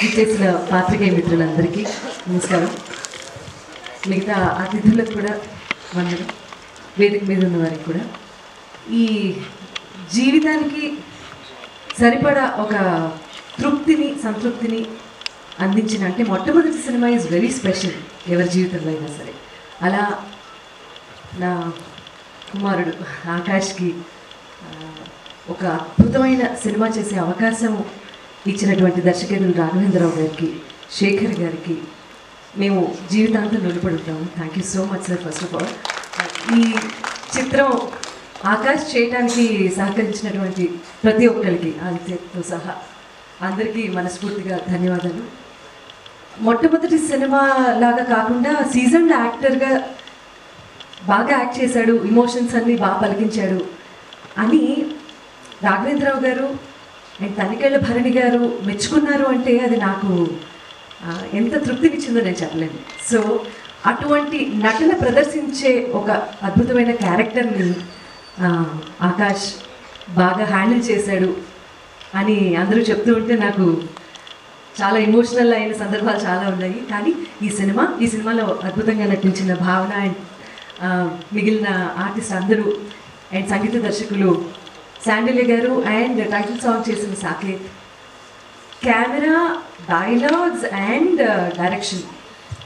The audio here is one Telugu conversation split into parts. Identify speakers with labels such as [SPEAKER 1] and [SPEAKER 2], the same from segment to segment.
[SPEAKER 1] ఇచ్చేసిన పాత్రికేయ మిత్రులందరికీ నమస్కారం. మిగతా అతిథులకు కూడా వందనం, వేదిక మీద ఉన్న వారికి కూడా. ఈ జీవితానికి సరిపడా ఒక తృప్తిని సంతృప్తిని అందించిన, అంటే మొట్టమొదటి సినిమా ఈజ్ వెరీ స్పెషల్ ఎవరి జీవితంలో అయినా సరే. అలా నా కుమారుడు ఆకాష్కి ఒక అద్భుతమైన సినిమా చేసే అవకాశం ఇచ్చినటువంటి దర్శకులు రాఘవేంద్రరావు గారికి, శేఖర్ గారికి మేము జీవితాంతం రుణపడుతాము. Thank you so much sir. First of all ఈ చిత్రం ఆకాష్ చేయడానికి సహకరించినటువంటి ప్రతి ఒక్కరికి, ఆదిత్యతో సహా అందరికీ మనస్ఫూర్తిగా ధన్యవాదాలు. మొట్టమొదటి సినిమా లాగా కాకుండా సీజన్డ్ యాక్టర్గా బాగా యాక్ట్ చేశాడు, ఇమోషన్స్ అన్నీ బాగా పలికించాడు అని రాఘవేంద్రరావు గారు అండ్ తనికెళ్ళ భరణి గారు మెచ్చుకున్నారు అంటే అది నాకు ఎంత తృప్తినిచ్చిందో నేను చెప్పలేను. సో అటువంటి నటన ప్రదర్శించే ఒక అద్భుతమైన క్యారెక్టర్ని ఆకాష్ బాగా హ్యాండిల్ చేశాడు అని అందరూ చెప్తూ ఉంటే నాకు చాలా ఎమోషనల్ అయిన సందర్భాలు చాలా ఉన్నాయి. కానీ ఈ సినిమాలో అద్భుతంగా నటించిన భావన అండ్ మిగిలిన ఆర్టిస్ట్ అందరూ అండ్ సంగీత దర్శకులు శాండిల్య గారు అండ్ టైటిల్ సాంగ్ చేసిన Saketh, camera, dialogues and direction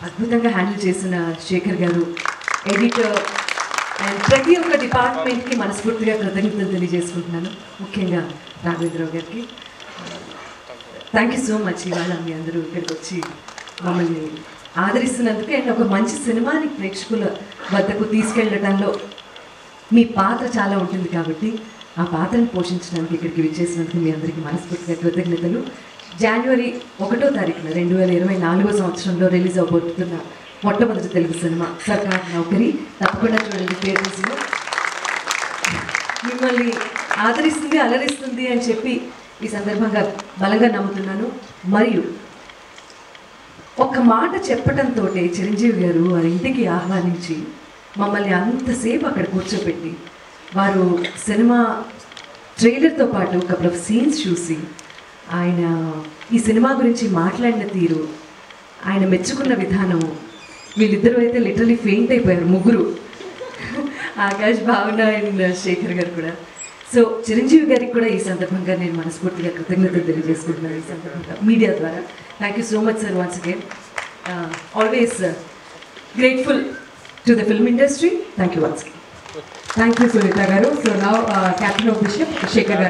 [SPEAKER 1] అద్భుతంగా హ్యాండిల్ చేసిన శేఖర్ గారు, ఎడిటర్ అండ్ ప్రతి ఒక్క డిపార్ట్మెంట్కి మనస్ఫూర్తిగా కృతజ్ఞతలు తెలియజేసుకుంటున్నాను. ముఖ్యంగా రాఘవేంద్రరావు గారికి థ్యాంక్ యూ సో మచ్. ఇవాళ మీ అందరూ ఇక్కడికి వచ్చి మమ్మల్ని ఆదరిస్తున్నందుకు అండ్ ఒక మంచి సినిమాని ప్రేక్షకుల వద్దకు తీసుకెళ్ళడంలో మీ పాత్ర చాలా ఉంటుంది కాబట్టి ఆ పాత్రను పోషించడానికి ఇక్కడికి విచ్చేసినందుకు మీ అందరికీ మనస్ఫూర్తిగా కృతజ్ఞతలు. జనవరి 1వ తారీఖున 2024వ సంవత్సరంలో రిలీజ్ అవబోతున్న మొట్టమొదటి తెలుగు సినిమా సర్కార్ నౌకరీ. తప్పకుండా చూడండి. పేరు మిమ్మల్ని ఆదరిస్తుంది, అలరిస్తుంది అని చెప్పి ఈ సందర్భంగా బలంగా నమ్ముతున్నాను. మరియు ఒక మాట చెప్పడంతో చిరంజీవి గారు వారి ఇంటికి ఆహ్వానించి మమ్మల్ని అంతసేపు అక్కడ కూర్చోపెట్టి వారు సినిమా ట్రైలర్తో పాటు ఒక కపుల్ ఆఫ్ సీన్స్ చూసి ఆయన ఈ సినిమా గురించి మాట్లాడిన తీరు, ఆయన మెచ్చుకున్న విధానము, వీళ్ళిద్దరూ అయితే లిటరలీ ఫెయింట్ అయిపోయారు, ముగ్గురు, ఆకాష్, భావన అండ్ శేఖర్ గారు కూడా. సో చిరంజీవి గారికి కూడా ఈ సందర్భంగా నేను మనస్ఫూర్తిగా కృతజ్ఞతలు తెలియజేసుకుంటున్నాను. ఈ సందర్భంగా మీడియా ద్వారా thank you so much sir. Once again always grateful to the film industry. Thank you once again.
[SPEAKER 2] Thank you Sunitha garu. So now captain of the ship Shekhar గారు.